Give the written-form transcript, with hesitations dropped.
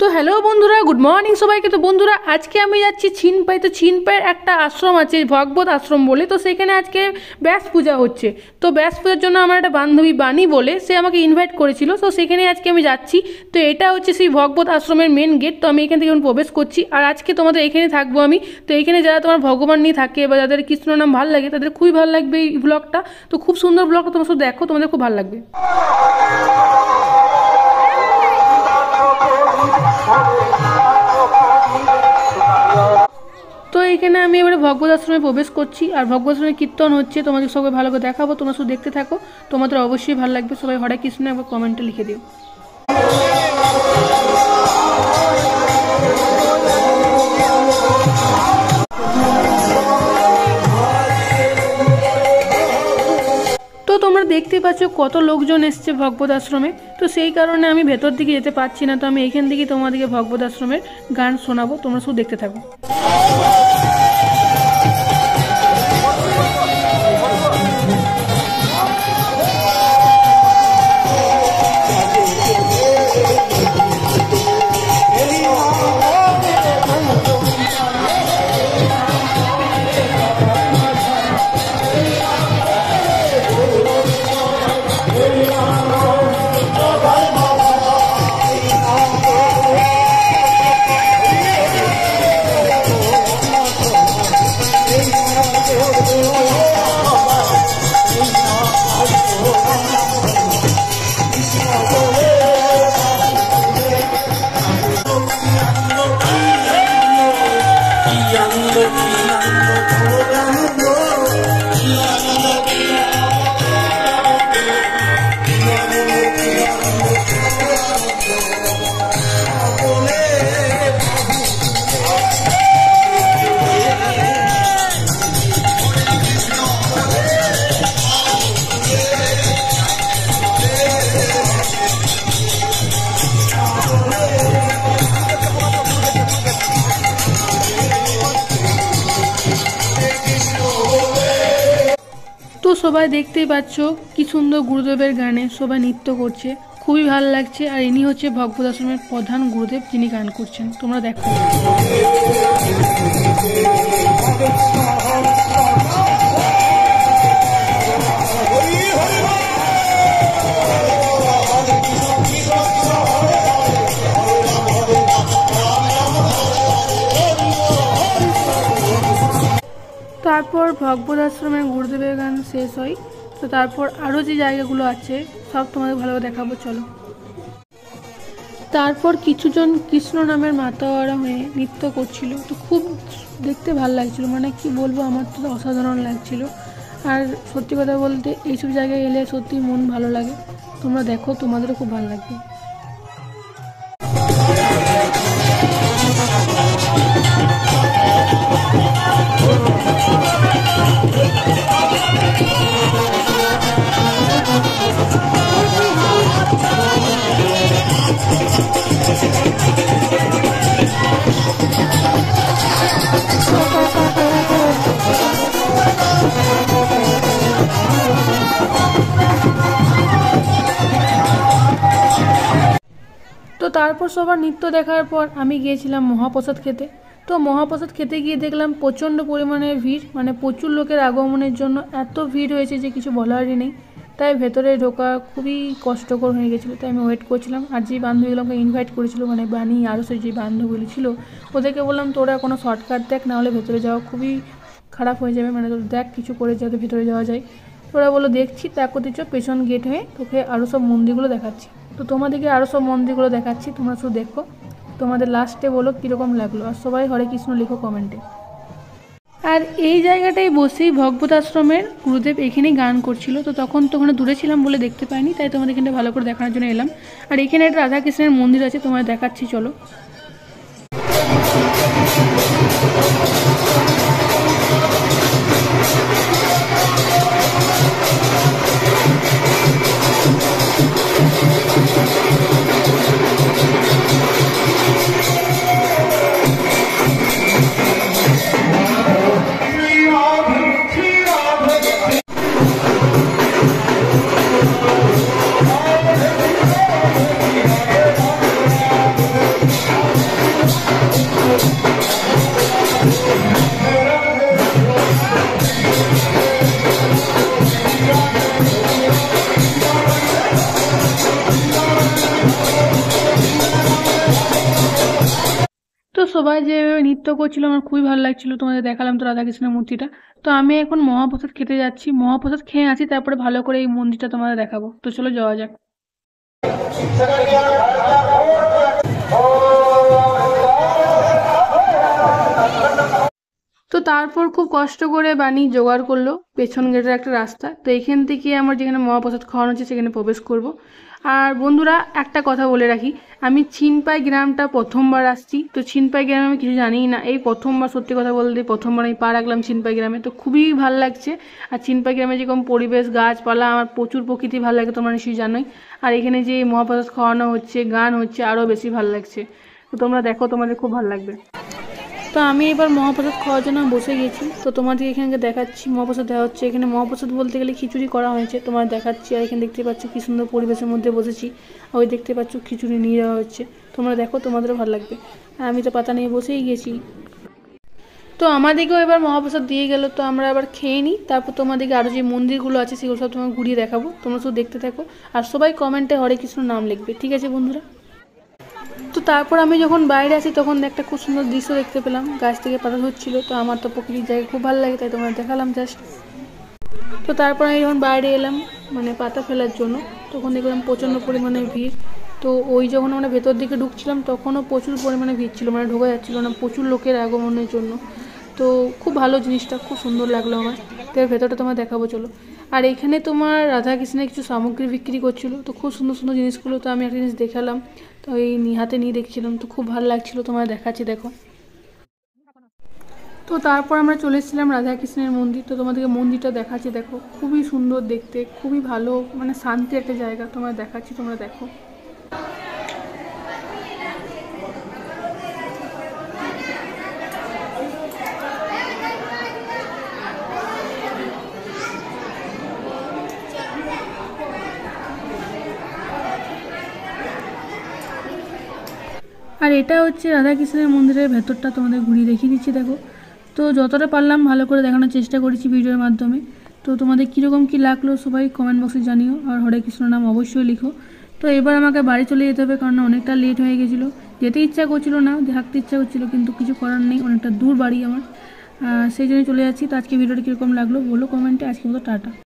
তো হ্যালো বন্ধুরা, good morning সবাইকে। তো বন্ধুরা, আজকে আমি যাচ্ছি ছিনপাই। তো ছিনপাইয়ের একটা আশ্রম আছে ভগবত আশ্রম বলে, তো সেখানে আজকে ব্যাস পূজা হচ্ছে। তো ব্যাস পূজার জন্য আমার একটা বান্ধবী বাণী বলে সে আমাকে ইনভাইট করেছিল, তো সেখানে আজকে আমি যাচ্ছি। তো এটা হচ্ছে সেই ভগবত আশ্রমের মেন গেট। তো আমি এখান থেকে প্রবেশ করছি, আর আজকে তোমাদের এখানে থাকবো আমি। তো এখানে যারা তোমার ভগবান নিয়ে থাকে বা যাদের কৃষ্ণ নাম ভালো লাগে তাদের খুবই ভালো লাগবে এই ব্লগটা। তো খুব সুন্দর ব্লগটা, তোমরা শুধু দেখো, তোমাদের খুব ভালো লাগবে। তো এখানে আমি এবারে ভগবত আশ্রমে প্রবেশ করছি, আর ভগবত আশ্রমে কীর্তন হচ্ছে, তোমাদের সবাই ভালো করে দেখাবো, তোমরা শুধু দেখতে থাকো, তোমাদের অবশ্যই ভালো লাগবে। সবাই হরে কৃষ্ণ একবার কমেন্টে লিখে দিও। তো তোমরা দেখতে পাচ্ছ কত লোকজন এসছে ভগবত আশ্রমে। তো সেই কারণে আমি ভেতর দিকে যেতে পারছি না, তো আমি এইখান থেকে তোমাদেরকে ভগবত আশ্রমের গান শোনাবো, তোমরা শুধু দেখতে থাকো। তো সবাই দেখতেই পাচ্ছ কি সুন্দর গুরুদেবের গানে সবাই নৃত্য করছে, খুবই ভালো লাগছে। আর ইনি হচ্ছে ভগবত আশ্রমের প্রধান গুরুদেব, যিনি গান করছেন, তোমরা দেখো। তারপর ভগবত আশ্রমের গুরুদেবের গান শেষ হয়। তো তারপর আরও যে জায়গাগুলো আছে সব তোমাদের ভালোভাবে দেখাবো, চলো। তারপর কিছুজন কৃষ্ণ নামের মাতাওয়ারা হয়ে নৃত্য করছিল, তো খুব দেখতে ভালো লাগছিল, মানে কি বলবো, আমার তো অসাধারণ লাগছিল। আর সত্যি কথা বলতে এইসব জায়গায় এলে সত্যি মন ভালো লাগে। তোমরা দেখো, তোমাদেরও খুব ভালো লাগবে। তো তারপর সবার নৃত্য দেখার পর আমি গিয়েছিলাম মহাপ্রসাদ খেতে। তো মহাপ্রসাদ খেতে গিয়ে দেখলাম প্রচণ্ড পরিমাণে ভিড়, মানে প্রচুর লোকের আগমনের জন্য এত ভিড় হয়েছে যে কিছু বলারই নেই। তাই ভেতরে ঢোকা খুবই কষ্টকর হয়ে গেছিলো, তাই আমি ওয়েট করছিলাম। আর যে বান্ধবীগুলো আমাকে ইনভাইট করেছিল, মানে বাণী আরও সেই যে বান্ধবীগুলি ছিল, ওদেরকে বললাম তোরা কোনো শর্টকাট দেখ, না হলে ভেতরে যাওয়া খুবই খারাপ হয়ে যাবে, মানে তোর দেখ কিছু করে যাতে ভেতরে যাওয়া যায়। ওরা বললো দেখছি, তা করতেছ পেছন গেট হয়ে তোকে আরও সব মন্দিরগুলো দেখাচ্ছি। তো তোমাদেরকে আরও সব মন্দিরগুলো দেখাচ্ছি, তোমরা শুধু দেখো, তোমাদের লাস্টে বলো কীরকম লাগলো। আর সবাই হরে কৃষ্ণ লিখো কমেন্টে। আর এই জায়গাটায় বসেই ভগবত আশ্রমের গুরুদেব এখানেই গান করছিল। তো তখন তো ওখানে দূরে ছিলাম বলে দেখতে পাইনি, তাই তোমাদের এখানে ভালো করে দেখানোর জন্য এলাম। আর এখানে একটা রাধাকৃষ্ণের মন্দির আছে, তোমাদের দেখাচ্ছি, চলো। সবাই যে নৃত্য করছিল আমার খুবই ভালো লাগছিল, তোমাদের দেখালাম তো রাধাকৃষ্ণের মূর্তিটা। তো আমি এখন মহাপ্রসাদ খেতে যাচ্ছি, মহাপ্রসাদ খেয়ে আসি, তারপরে ভালো করে এই মন্দিরটা তোমাদের দেখাবো। তো চলো যাওয়া যাক। তো তারপর খুব কষ্ট করে বানি জোগাড় করলো পেছন গেটের একটা রাস্তা। তো এখান থেকে আমার যেখানে মহাপ্রসাদ খাওয়ানো হচ্ছে সেখানে প্রবেশ করব। আর বন্ধুরা একটা কথা বলে রাখি, আমি ছিনপাই গ্রামটা প্রথমবার আসছি। তো ছিনপাই গ্রামে আমি কিছু জানিই না, এই প্রথমবার, সত্যি কথা বলতে প্রথমবার আমি পা রাখলাম ছিনপাই গ্রামে। তো খুবই ভালো লাগছে। আর ছিনপাই গ্রামে যেরকম পরিবেশ, গাছপালা, আমার প্রচুর প্রকৃতি ভালো লাগে, তোমরা নিশ্চয়ই জানোই। আর এখানে যে মহাপ্রসাদ খাওয়ানো হচ্ছে, গান হচ্ছে, আরও বেশি ভালো লাগছে। তো তোমরা দেখো, তোমাদের খুব ভালো লাগবে। তো আমি এবার মহাপ্রসাদ খাওয়ার জন্য বসে গেছি। তো তোমাদের এখানে দেখাচ্ছি মহাপ্রসাদ দেওয়া হচ্ছে। এখানে মহাপ্রসাদ বলতে গেলে খিচুড়ি করা হয়েছে, তোমার দেখাচ্ছি। আর এখানে দেখতে পাচ্ছ কি সুন্দর পরিবেশের মধ্যে বসেছি। ওই দেখতে পাচ্ছ খিচুড়ি নিয়ে যাওয়া হচ্ছে, তোমরা দেখো, তোমাদেরও ভালো লাগবে। আর আমি তো পাতা নিয়ে বসেই গেছি। তো আমাদেরকেও এবার মহাপ্রসাদ দিয়ে গেল। তো আমরা আবার খেয়ে নিই, তারপর তোমাদেরকে আরও যে মন্দিরগুলো আছে সেগুলো সব তোমাকে ঘুরিয়ে দেখাবো। তোমরা শুধু দেখতে থাকো, আর সবাই কমেন্টে হরে কৃষ্ণ নাম লিখবে, ঠিক আছে বন্ধুরা? তো তারপর আমি যখন বাইরে আসি তখন একটা খুব সুন্দর দৃশ্য দেখতে পেলাম, গাছ থেকে পাতা হচ্ছিলো। তো আমার তো প্রকৃতির জায়গা খুব ভালো লাগে, তাই তোমার দেখালাম জাস্ট। তো তারপর আমি যখন বাইরে এলাম মানে পাতা ফেলার জন্য, তখন দেখলাম প্রচণ্ড পরিমাণে ভিড়। তো ওই যখন আমরা ভেতর দিকে ঢুকছিলাম তখনও প্রচুর পরিমাণে ভিড় ছিল, মানে ঢোকা যাচ্ছিলো না, প্রচুর লোকের আগমনের জন্য। তো খুব ভালো জিনিসটা, খুব সুন্দর লাগলো আমার। তো এর ভেতরটা তোমার দেখাবো, চলো। আর এখানে তোমার রাধাকৃষ্ণের কিছু সামগ্রী বিক্রি করছিলো, তো খুব সুন্দর সুন্দর জিনিসগুলো। তো আমি একটা জিনিস দেখালাম, তো এই হাতে নিয়ে দেখছিলাম, তো খুব ভালো লাগছিলো, তোমার দেখাচ্ছি, দেখো। তো তারপর আমরা চলে এসেছিলাম রাধাকৃষ্ণের মন্দির। তো তোমাদেরকে মন্দিরটা দেখাচ্ছি, দেখো, খুবই সুন্দর দেখতে, খুবই ভালো, মানে শান্তি একটা জায়গা, তোমার দেখাচ্ছি, তোমরা দেখো। আর এটা হচ্ছে রাধাকৃষ্ণের মন্দিরের ভেতরটা, তোমাদের ঘুরিয়ে দেখিয়ে দিচ্ছি, দেখো। তো যতটা পারলাম ভালো করে দেখানোর চেষ্টা করেছি ভিডিওর মাধ্যমে। তো তোমাদের কীরকম কী লাগলো সবাই কমেন্ট বক্সে জানিও, আর হরে কৃষ্ণ নাম অবশ্যই লিখো। তো এবার আমাকে বাড়ি চলে যেতে হবে, কারণ অনেকটা লেট হয়ে গেছিলো। যেতে ইচ্ছা করছিল না, থাকতে ইচ্ছা করছিলো, কিন্তু কিছু করার নেই, অনেকটা দূর বাড়ি আমার, সেই জন্য চলে যাচ্ছি। তো আজকে ভিডিওটা কীরকম লাগলো বলো কমেন্টে। আজকে মতো টাটা।